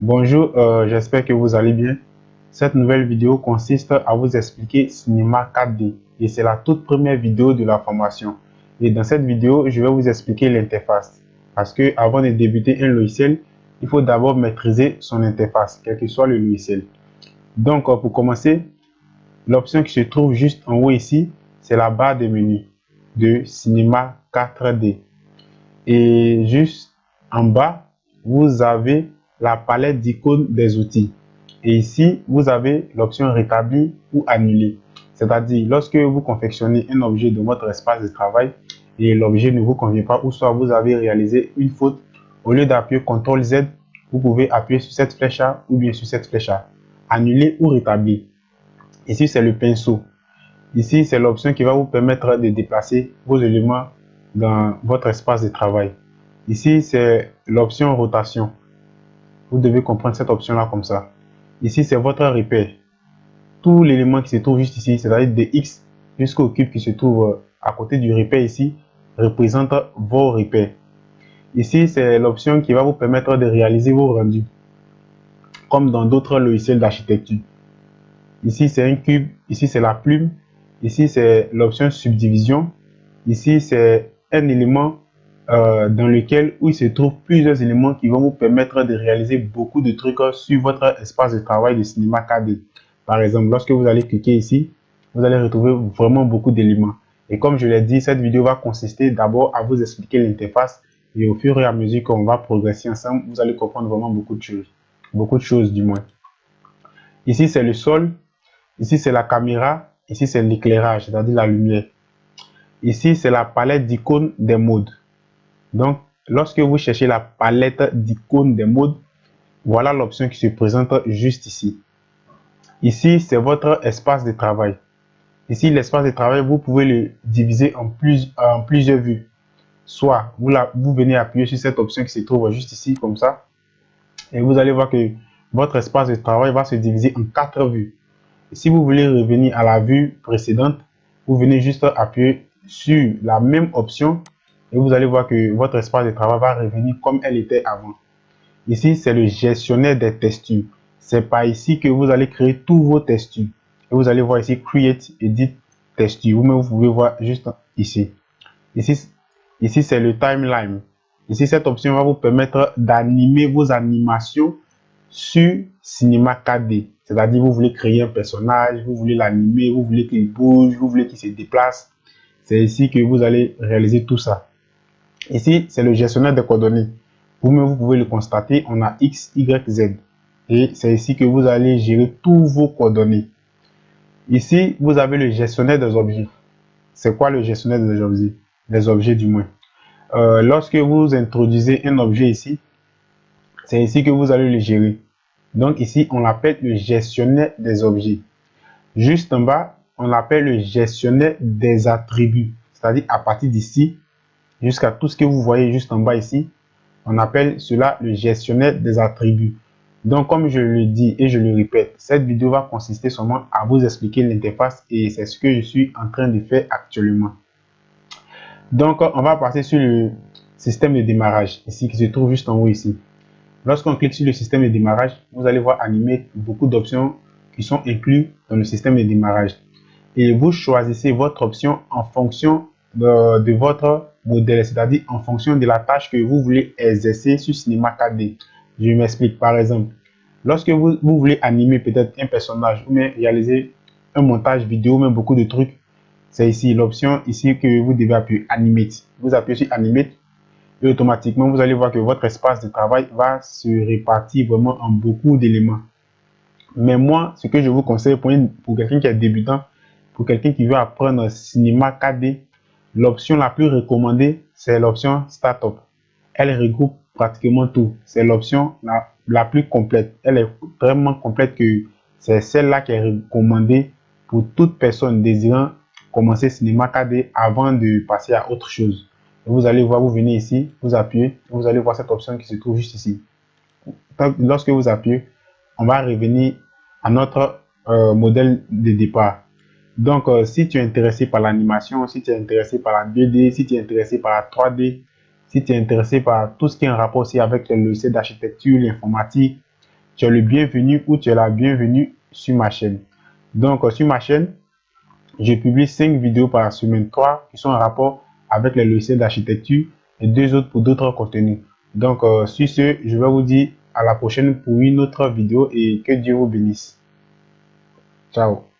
Bonjour, j'espère que vous allez bien. Cette nouvelle vidéo consiste à vous expliquer Cinema 4D et c'est la toute première vidéo de la formation. Et dans cette vidéo, je vais vous expliquer l'interface. Parce que avant de débuter un logiciel, il faut d'abord maîtriser son interface, quel que soit le logiciel. Donc, pour commencer, l'option qui se trouve juste en haut ici, c'est la barre de menu de Cinema 4D. Et juste en bas, vous avez la palette d'icônes des outils. Et ici, vous avez l'option rétablir ou annuler. C'est-à-dire, lorsque vous confectionnez un objet de votre espace de travail et l'objet ne vous convient pas, ou soit vous avez réalisé une faute, au lieu d'appuyer CTRL Z, vous pouvez appuyer sur cette flèche-là ou bien sur cette flèche-là. Annuler ou rétablir. Ici, c'est le pinceau. Ici, c'est l'option qui va vous permettre de déplacer vos éléments dans votre espace de travail. Ici, c'est l'option rotation. Vous devez comprendre cette option-là comme ça. Ici, c'est votre repère. Tout l'élément qui se trouve juste ici, c'est-à-dire de X jusqu'au cube qui se trouve à côté du repère ici, représente vos repères. Ici, c'est l'option qui va vous permettre de réaliser vos rendus, comme dans d'autres logiciels d'architecture. Ici, c'est un cube. Ici, c'est la plume. Ici, c'est l'option subdivision. Ici, c'est un élément dans lequel où il se trouve plusieurs éléments qui vont vous permettre de réaliser beaucoup de trucs sur votre espace de travail de Cinema 4D. Par exemple, lorsque vous allez cliquer ici, vous allez retrouver vraiment beaucoup d'éléments. Et comme je l'ai dit, cette vidéo va consister d'abord à vous expliquer l'interface et au fur et à mesure qu'on va progresser ensemble, vous allez comprendre vraiment beaucoup de choses. Beaucoup de choses du moins. Ici, c'est le sol. Ici, c'est la caméra. Ici, c'est l'éclairage, c'est-à-dire la lumière. Ici, c'est la palette d'icônes des modes. Donc, lorsque vous cherchez la palette d'icônes des modes, voilà l'option qui se présente juste ici. Ici, c'est votre espace de travail. Ici, l'espace de travail, vous pouvez le diviser en plusieurs vues. Soit, vous venez appuyer sur cette option qui se trouve juste ici, comme ça, et vous allez voir que votre espace de travail va se diviser en 4 vues. Si vous voulez revenir à la vue précédente, vous venez juste appuyer sur la même option et vous allez voir que votre espace de travail va revenir comme elle était avant. Ici, c'est le gestionnaire des textures. C'est par ici que vous allez créer tous vos textures. Et vous allez voir ici Create, Edit, Texture. Vous pouvez voir juste ici. Ici, c'est le timeline. Ici, cette option va vous permettre d'animer vos animations sur Cinema 4D. C'est-à-dire, vous voulez créer un personnage, vous voulez l'animer, vous voulez qu'il bouge, vous voulez qu'il se déplace. C'est ici que vous allez réaliser tout ça. Ici, c'est le gestionnaire des coordonnées. Vous-même, vous pouvez le constater, on a X, Y, Z. Et c'est ici que vous allez gérer tous vos coordonnées. Ici, vous avez le gestionnaire des objets. C'est quoi le gestionnaire des objets? Des objets du moins. Lorsque vous introduisez un objet ici, c'est ici que vous allez le gérer. Donc ici, on l'appelle le gestionnaire des objets. Juste en bas, on l'appelle le gestionnaire des attributs. C'est-à-dire à partir d'ici, jusqu'à tout ce que vous voyez juste en bas ici, on appelle cela le gestionnaire des attributs. Donc comme je le dis et je le répète, cette vidéo va consister seulement à vous expliquer l'interface et c'est ce que je suis en train de faire actuellement. Donc on va passer sur le système de démarrage, ici qui se trouve juste en haut ici. Lorsqu'on clique sur le système de démarrage, vous allez voir animer beaucoup d'options qui sont incluses dans le système de démarrage. Et vous choisissez votre option en fonction de votre modèle, c'est-à-dire en fonction de la tâche que vous voulez exercer sur Cinema 4D. Je m'explique. Par exemple, lorsque vous voulez animer peut-être un personnage ou bien réaliser un montage vidéo, même beaucoup de trucs, c'est ici l'option ici que vous devez appuyer Animate. Vous appuyez sur Animate et automatiquement, vous allez voir que votre espace de travail va se répartir vraiment en beaucoup d'éléments. Mais moi, ce que je vous conseille pour quelqu'un qui est débutant, pour quelqu'un qui veut apprendre Cinema 4D, l'option la plus recommandée, c'est l'option Startup. Elle regroupe pratiquement tout. C'est l'option la plus complète. Elle est vraiment complète que c'est celle-là qui est recommandée pour toute personne désirant commencer Cinema 4D avant de passer à autre chose. Et vous allez voir, vous venez ici, vous appuyez, et vous allez voir cette option qui se trouve juste ici. Lorsque vous appuyez, on va revenir à notre modèle de départ. Donc, si tu es intéressé par l'animation, si tu es intéressé par la 2D, si tu es intéressé par la 3D, si tu es intéressé par tout ce qui est en rapport aussi avec le logiciel d'architecture, l'informatique, tu es le bienvenu ou tu es la bienvenue sur ma chaîne. Donc, sur ma chaîne, je publie 5 vidéos par semaine, 3 qui sont en rapport avec les logiciels d'architecture et 2 autres pour d'autres contenus. Donc, sur ce, je vais vous dire à la prochaine pour une autre vidéo et que Dieu vous bénisse. Ciao.